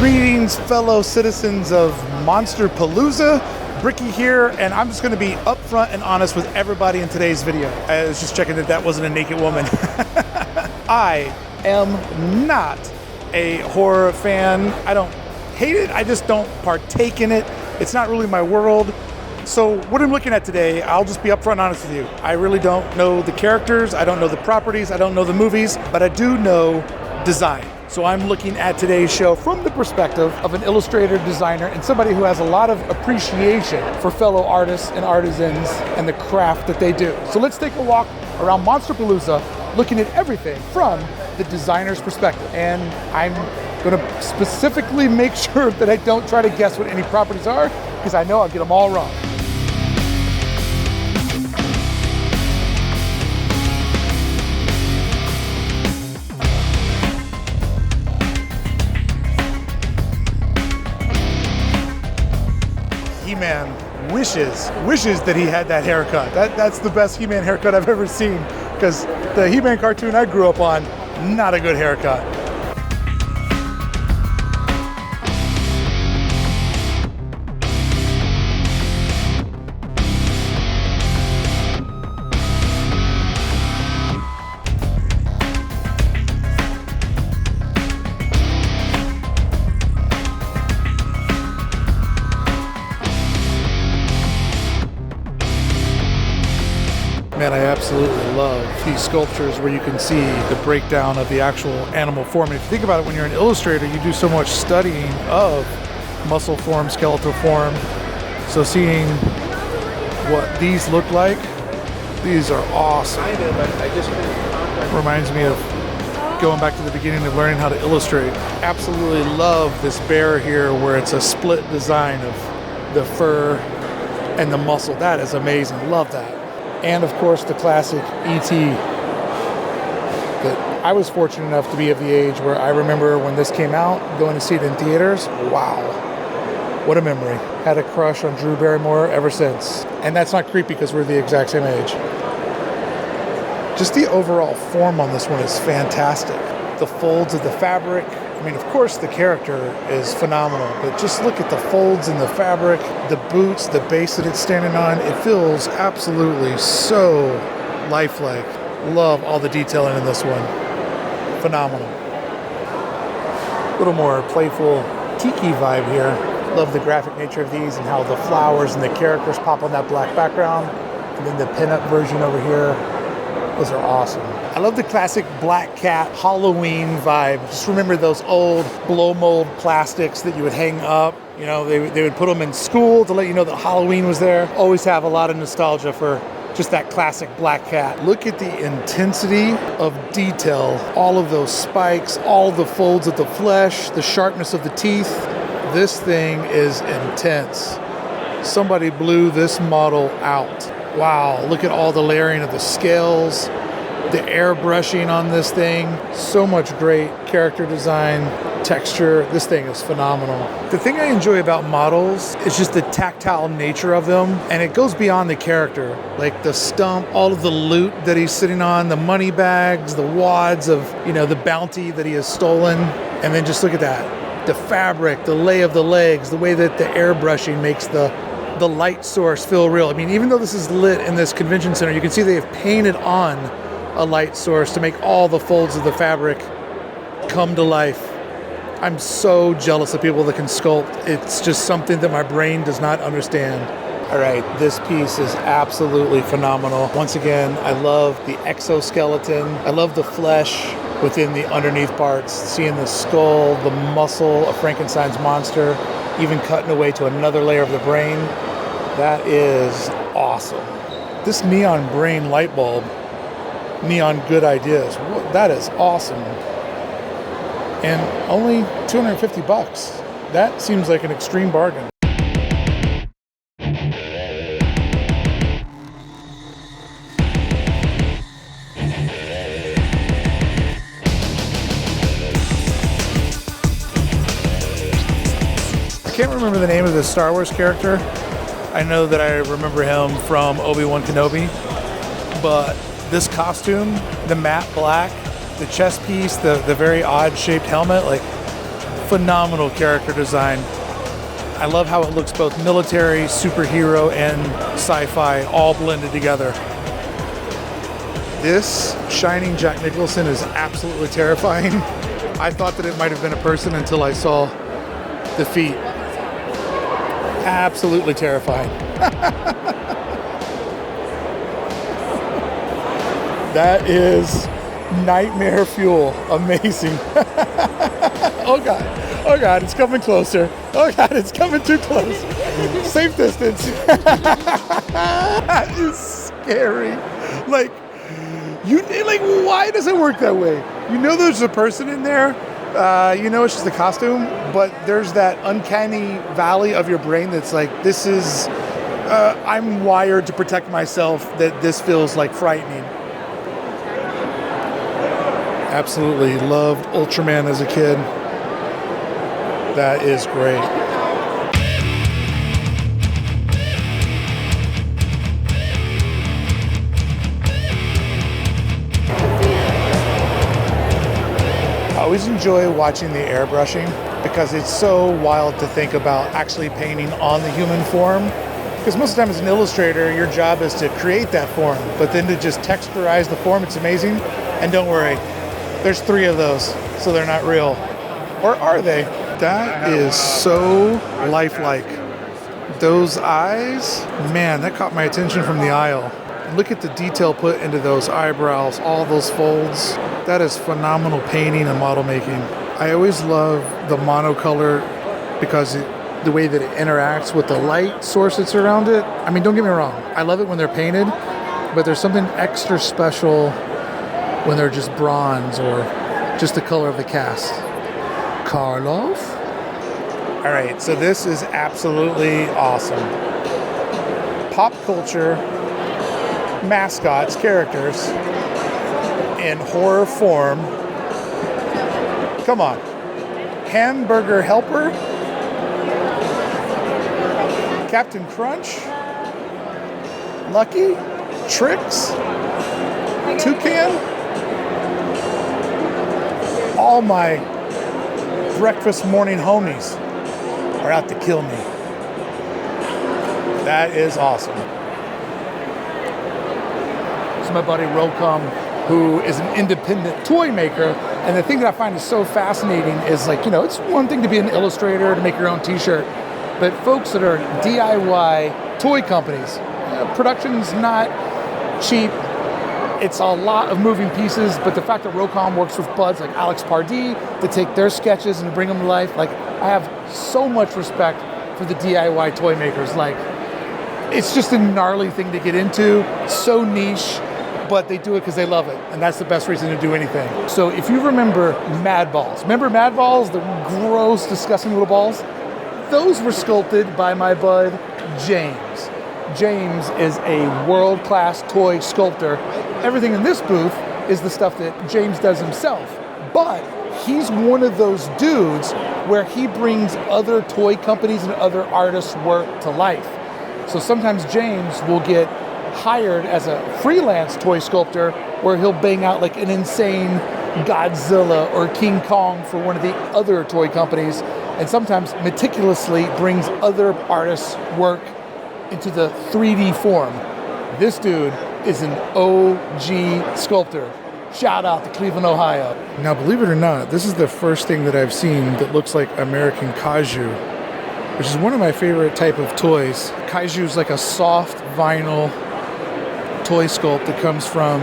Greetings, fellow citizens of Monsterpalooza. Brickey here, and I'm just going to be upfront and honest with everybody in today's video. I was just checking that wasn't a naked woman. I am not a horror fan. I don't hate it, I just don't partake in it. It's not really my world. So what I'm looking at today, I'll just be upfront and honest with you. I really don't know the characters, I don't know the properties, I don't know the movies, but I do know design. So I'm looking at today's show from the perspective of an illustrator, designer, and somebody who has a lot of appreciation for fellow artists and artisans and the craft that they do. So let's take a walk around Monsterpalooza, looking at everything from the designer's perspective. And I'm gonna specifically make sure that I don't try to guess what any properties are, because I know I'll get them all wrong. He-Man wishes that he had that haircut. That's the best He-Man haircut I've ever seen, because the He-Man cartoon I grew up on, not a good haircut. Man, I absolutely love these sculptures where you can see the breakdown of the actual animal form. And if you think about it, when you're an illustrator, you do so much studying of muscle form, skeletal form. So seeing what these look like, these are awesome. Reminds me of going back to the beginning of learning how to illustrate. Absolutely love this bear here where it's a split design of the fur and the muscle. That is amazing. Love that. And of course the classic E.T. that I was fortunate enough to be of the age where I remember when this came out, going to see it in theaters. Wow, what a memory. Had a crush on Drew Barrymore ever since. And that's not creepy because we're the exact same age. Just the overall form on this one is fantastic. The folds of the fabric. I mean, of course the character is phenomenal, but just look at the folds in the fabric, the boots, the base that it's standing on. It feels absolutely so lifelike. Love all the detailing in this one. Phenomenal. A little more playful tiki vibe here. Love the graphic nature of these and how the flowers and the characters pop on that black background. And then the pinup version over here. Those are awesome. I love the classic black cat Halloween vibe. Just remember those old blow mold plastics that you would hang up. You know, they would put them in school to let you know that Halloween was there. Always have a lot of nostalgia for just that classic black cat. Look at the intensity of detail. All of those spikes, all the folds of the flesh, the sharpness of the teeth. This thing is intense. Somebody blew this model out. Wow, look at all the layering of the scales, the airbrushing on this thing. So much great character design, texture. This thing is phenomenal. The thing I enjoy about models is just the tactile nature of them, and it goes beyond the character. Like the stump, all of the loot that he's sitting on, the money bags, the wads of, you know, the bounty that he has stolen. And then just look at that. The fabric, the lay of the legs, the way that the airbrushing makes the light source feel real. I mean, even though this is lit in this convention center, you can see they have painted on a light source to make all the folds of the fabric come to life. I'm so jealous of people that can sculpt. It's just something that my brain does not understand. All right, this piece is absolutely phenomenal. Once again, I love the exoskeleton. I love the flesh within the underneath parts, seeing the skull, the muscle of Frankenstein's monster, even cutting away to another layer of the brain. That is awesome. This neon brain light bulb, neon good ideas. That is awesome. And only 250 bucks. That seems like an extreme bargain. I can't remember the name of the Star Wars character. I know that I remember him from Obi-Wan Kenobi, but this costume, the matte black, the chest piece, the very odd shaped helmet, like phenomenal character design. I love how it looks both military, superhero, and sci-fi all blended together. This Shining Jack Nicholson is absolutely terrifying. I thought that it might have been a person until I saw the feet. Absolutely terrifying. That is nightmare fuel. Amazing. Oh God, it's coming closer. Oh God, it's coming too close. Safe distance. That is scary. Like, why does it work that way? You know there's a person in there. You know it's just a costume, but there's that uncanny valley of your brain that's like, this is, I'm wired to protect myself, that this feels like frightening. Absolutely loved Ultraman as a kid. That is great. I always enjoy watching the airbrushing because it's so wild to think about actually painting on the human form. Because most of the time as an illustrator, your job is to create that form, but then to just texturize the form, it's amazing. And don't worry, there's 3 of those, so they're not real. Or are they? That is so lifelike. Those eyes, man, that caught my attention from the aisle. Look at the detail put into those eyebrows, all those folds. That is phenomenal painting and model making. I always love the monocolor because the way that it interacts with the light source that's around it. I mean, don't get me wrong. I love it when they're painted, but there's something extra special when they're just bronze or just the color of the cast. Karloff? All right, so this is absolutely awesome. Pop culture mascots, characters in horror form. Come on. Hamburger Helper? Captain Crunch? Lucky? Trix? Toucan? All my breakfast morning homies are out to kill me. That is awesome. It's my buddy Rocom, who is an independent toy maker. And the thing that I find is so fascinating is, like, you know, it's one thing to be an illustrator, to make your own t-shirt, but folks that are DIY toy companies, production's not cheap. It's a lot of moving pieces, but the fact that Rocom works with buds like Alex Pardee to take their sketches and bring them to life, like, I have so much respect for the DIY toy makers. Like, it's just a gnarly thing to get into, so niche, but they do it because they love it, and that's the best reason to do anything. So if you remember Mad Balls, the gross, disgusting little balls? Those were sculpted by my bud, James. James is a world-class toy sculptor. Everything in this booth is the stuff that James does himself. But he's one of those dudes where he brings other toy companies and other artists' work to life. So sometimes James will get hired as a freelance toy sculptor where he'll bang out like an insane Godzilla or King Kong for one of the other toy companies, and sometimes meticulously brings other artists' work into the 3D form. This dude is an OG sculptor. Shout out to Cleveland, Ohio. Now, believe it or not, this is the first thing that I've seen that looks like American Kaiju, which is one of my favorite type of toys. Kaiju is like a soft vinyl toy sculpt that comes from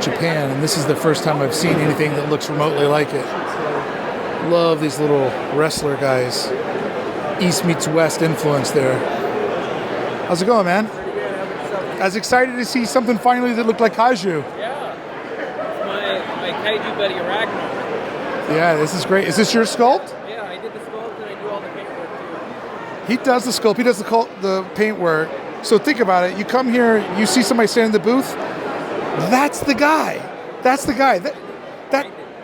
Japan, and this is the first time I've seen anything that looks remotely like it. Love these little wrestler guys. East meets West influence there. How's it going, man? I was excited to see something finally that looked like Kaiju. Yeah. It's my Kaiju buddy Ragnar. Yeah, this is great. Is this your sculpt? Yeah, I did the sculpt and I do all the paintwork too. He does the sculpt. He does the paint work. So think about it. You come here, you see somebody standing in the booth. That's the guy. That's the guy.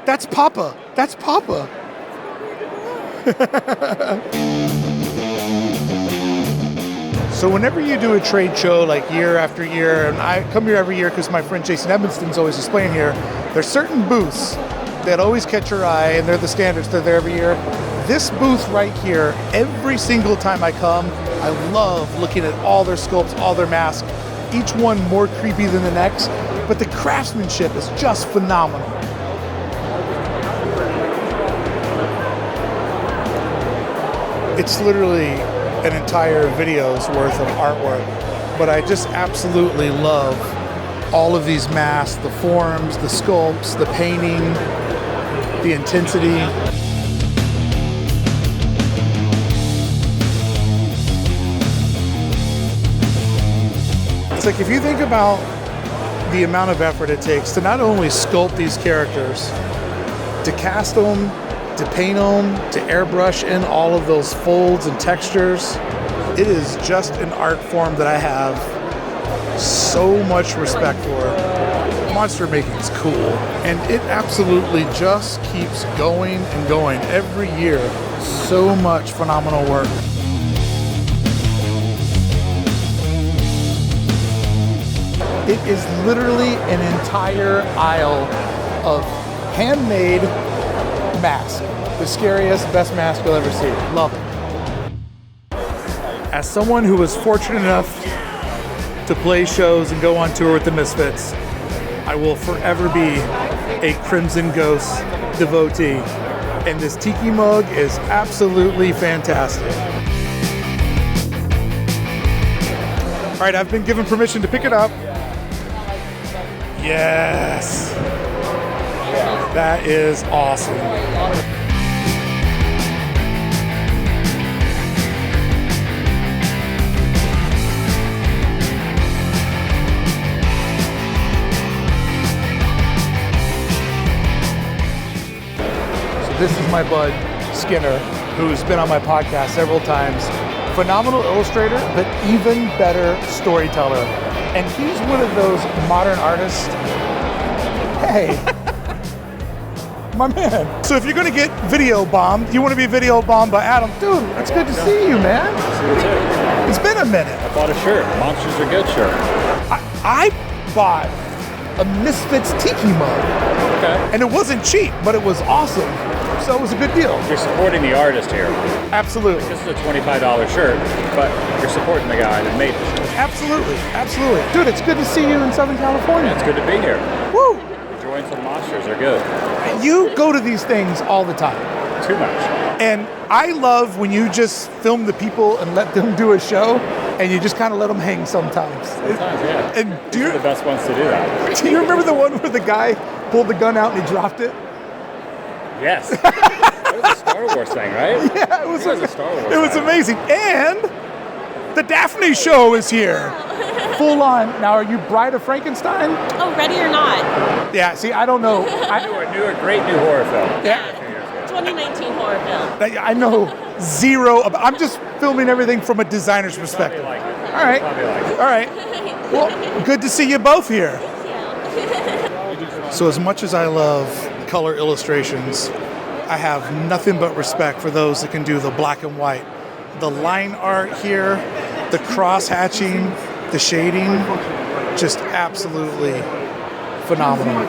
That's Papa. That's Papa. So whenever you do a trade show like year after year, and I come here every year because my friend Jason Edmondson's always displaying here, there's certain booths that always catch your eye, and they're the standards. They're there every year. this booth right here, every single time I come, I love looking at all their sculpts, all their masks, each one more creepy than the next, but the craftsmanship is just phenomenal. It's literally an entire video's worth of artwork, but I just absolutely love all of these masks, the forms, the sculpts, the painting, the intensity. It's like, if you think about the amount of effort it takes to not only sculpt these characters, to cast them, to paint them, to airbrush in all of those folds and textures, it is just an art form that I have so much respect for. Monster making is cool, and it absolutely just keeps going and going every year. So much phenomenal work. It is literally an entire aisle of handmade masks. The scariest, best mask you'll ever see. Love it. As someone who was fortunate enough to play shows and go on tour with the Misfits, I will forever be a Crimson Ghost devotee. And this tiki mug is absolutely fantastic. All right, I've been given permission to pick it up. Yes. That is awesome. So this is my bud, Skinner, who's been on my podcast several times. Phenomenal illustrator, but even better storyteller. And he's one of those modern artists. Hey, my man. So if you're gonna get video bombed, you wanna be video bombed by Adam. Dude, it's good to see you, man. It's been a minute. I bought a shirt. Monsters Are Good shirt. I bought a Misfits tiki mug. Okay. And it wasn't cheap, but it was awesome. So it was a good deal. You're supporting the artist here. Absolutely. This is a $25 shirt, but you're supporting the guy that made it. Absolutely, absolutely. Dude, it's good to see you in Southern California. It's good to be here. Woo! Enjoying some Monsters Are Good. You go to these things all the time. Too much. And I love when you just film the people and let them do a show, and you just kind of let them hang sometimes. Sometimes, yeah. And These are the best ones to do that. do you remember the one where the guy pulled the gun out and he dropped it? Yes. That was a Star Wars thing, right? Yeah, it was a Star Wars It was thing. amazing. And the Daphne show is here. Full on. Now, are you Bride of Frankenstein? Oh, ready or not? Yeah, see, I don't know. A great new horror film. Yeah. 2019 horror film. I know zero. I'm just filming everything from a designer's perspective. Like it. All right. Probably like it. All right. Well, good to see you both here. So as much as I love color illustrations, I have nothing but respect for those that can do the black and white. The line art here, the cross hatching, the shading, just absolutely phenomenal.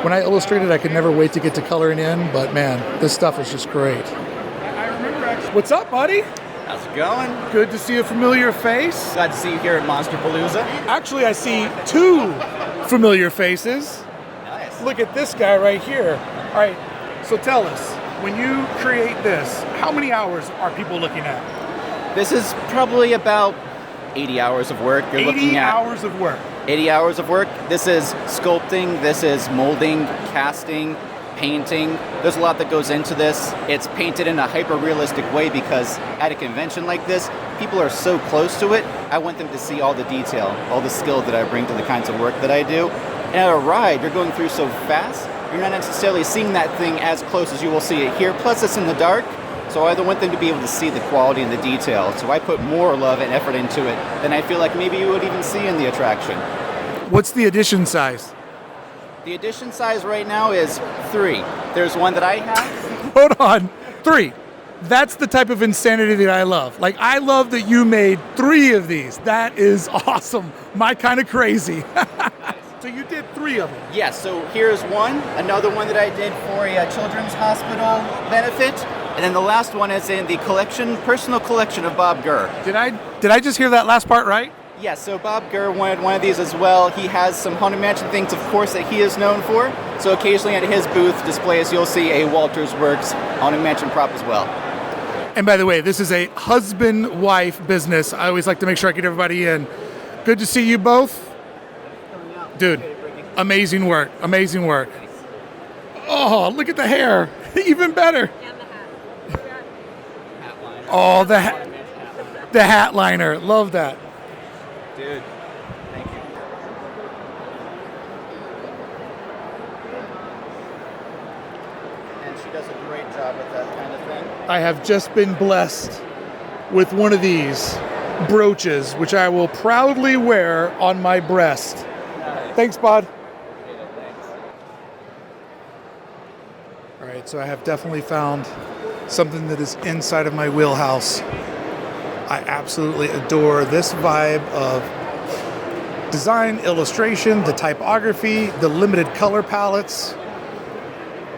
When I illustrated, I could never wait to get to coloring in, but man, this stuff is just great. What's up, buddy? How's it going? Good to see a familiar face. Glad to see you here at Monsterpalooza. Actually, I see two familiar faces. Nice. Look at this guy right here. All right, so tell us, when you create this, how many hours are people looking at? This is probably about 80 hours of work. You're 80 looking at hours of work. 80 hours of work. This is sculpting, this is molding, casting, painting. There's a lot that goes into this. It's painted in a hyper-realistic way because at a convention like this, people are so close to it, I want them to see all the detail, all the skill that I bring to the kinds of work that I do. And at a ride, you're going through so fast, you're not necessarily seeing that thing as close as you will see it here. Plus, it's in the dark, so I want them to be able to see the quality and the detail. So I put more love and effort into it than I feel like maybe you would even see in the attraction. What's the edition size? The edition size right now is 3. There's one that I have. Hold on, 3. That's the type of insanity that I love. Like, I love that you made 3 of these. That is awesome. My kind of crazy. So you did 3 of them. Yes, so here's one, another one that I did for a children's hospital benefit, and then the last one is in the personal collection of Bob Gurr. Did I just hear that last part right? Yes, so Bob Gurr wanted one of these as well. He has some Haunted Mansion things, of course, that he is known for. So occasionally at his booth displays, you'll see a Walters Works Haunted Mansion prop as well. And by the way, this is a husband-wife business. I always like to make sure I get everybody in. Good to see you both. Dude, amazing work, amazing work. Oh, look at the hair. Even better. And the hat. Oh, the hat liner. Love that. Dude, thank you. And she does a great job with that kind of thing. I have just been blessed with one of these brooches, which I will proudly wear on my breast. Nice. Thanks, Bod. Thanks. All right, so I have definitely found something that is inside of my wheelhouse. I absolutely adore this vibe of design, illustration, the typography, the limited color palettes.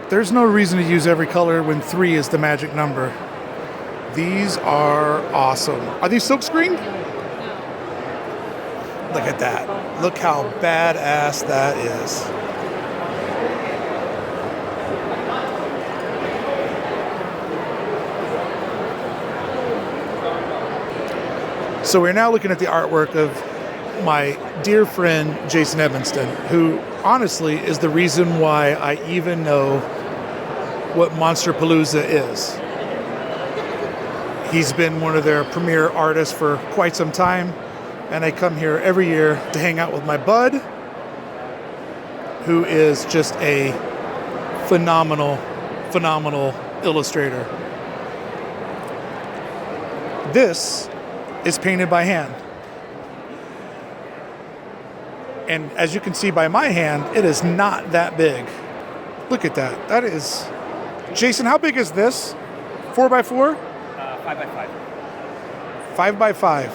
There's no reason to use every color when 3 is the magic number. These are awesome. Are these silk screened? Look at that. Look how badass that is. So we're now looking at the artwork of my dear friend Jason Edmondson, who honestly is the reason why I even know what Monsterpalooza is. He's been one of their premier artists for quite some time, and I come here every year to hang out with my bud, who is just a phenomenal illustrator. This is painted by hand. And as you can see by my hand, it is not that big. Look at that. That is... Jason, how big is this? 4x4? 5x5. 5x5.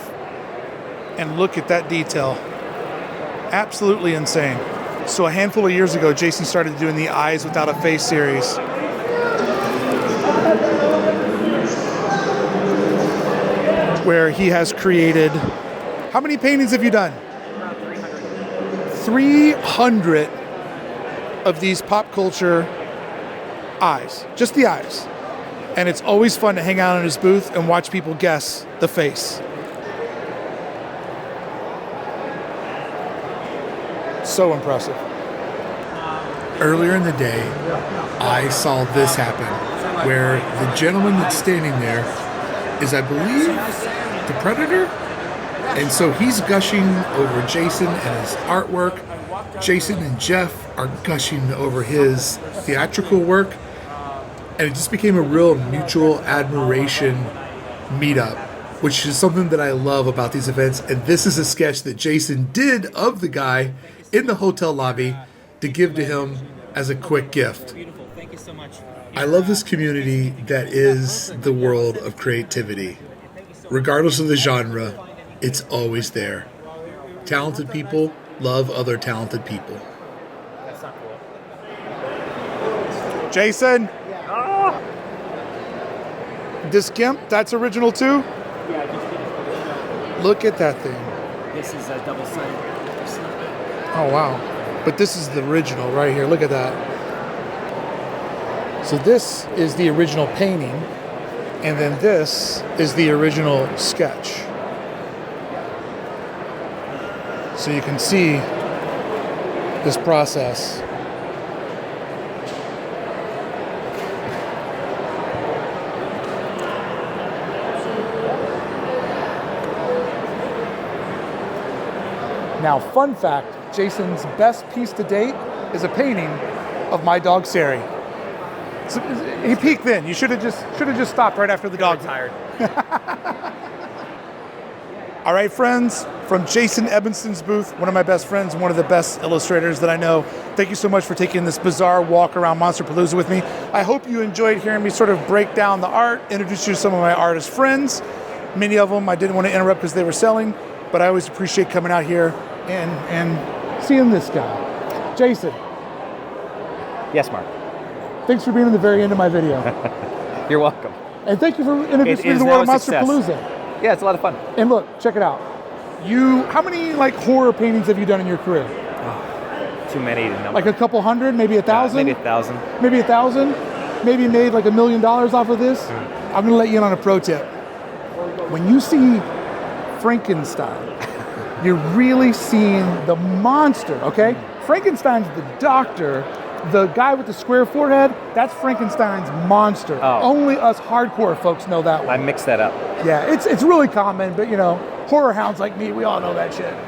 And look at that detail. Absolutely insane. So a handful of years ago, Jason started doing the Eyes Without a Face series. Where he has created... How many paintings have you done? Around 300. 300 of these pop culture eyes. Just the eyes. And it's always fun to hang out in his booth and watch people guess the face. So impressive. Earlier in the day, I saw this happen, where the gentleman that's standing there is, I believe, the Predator? And so he's gushing over Jason and his artwork. Jason and Jeff are gushing over his theatrical work. And it just became a real mutual admiration meetup, which is something that I love about these events. And this is a sketch that Jason did of the guy in the hotel lobby to give to him as a quick gift. Beautiful. Thank you so much. I love this community that is the world of creativity. Regardless of the genre, it's always there. Talented people love other talented people. That's not cool. Jason? This GIMP, that's original too? Yeah, I just did it. Look at that thing. This is a double-sided. Oh, wow. But this is the original right here. Look at that. So this is the original painting, and then this is the original sketch. So you can see this process. Now, fun fact, Jason's best piece to date is a painting of my dog Sari. So he peaked then. You should have just stopped right after the dog. Tired. All right, friends, from Jason Edmondson's booth, one of my best friends, one of the best illustrators that I know. Thank you so much for taking this bizarre walk around Monsterpalooza with me. I hope you enjoyed hearing me sort of break down the art, introduce you to some of my artist friends. Many of them I didn't want to interrupt because they were selling, but I always appreciate coming out here and seeing this guy. Jason, Yes, Mark. thanks for being in the very end of my video. You're welcome. And thank you for introducing me to is the now world a of success. Monsterpalooza. Yeah, it's a lot of fun. And look, check it out. How many like horror paintings have you done in your career? Too many to number. Like a couple hundred, maybe 1,000? Maybe 1,000. Maybe 1,000? Maybe made like $1 million off of this? I'm gonna let you in on a pro tip. When you see Frankenstein, you're really seeing the monster, okay? Frankenstein's the doctor. The guy with the square forehead, that's Frankenstein's monster. Oh. Only us hardcore folks know that I one. mixed that up. Yeah, it's really common, but you know, horror hounds like me, we all know that shit.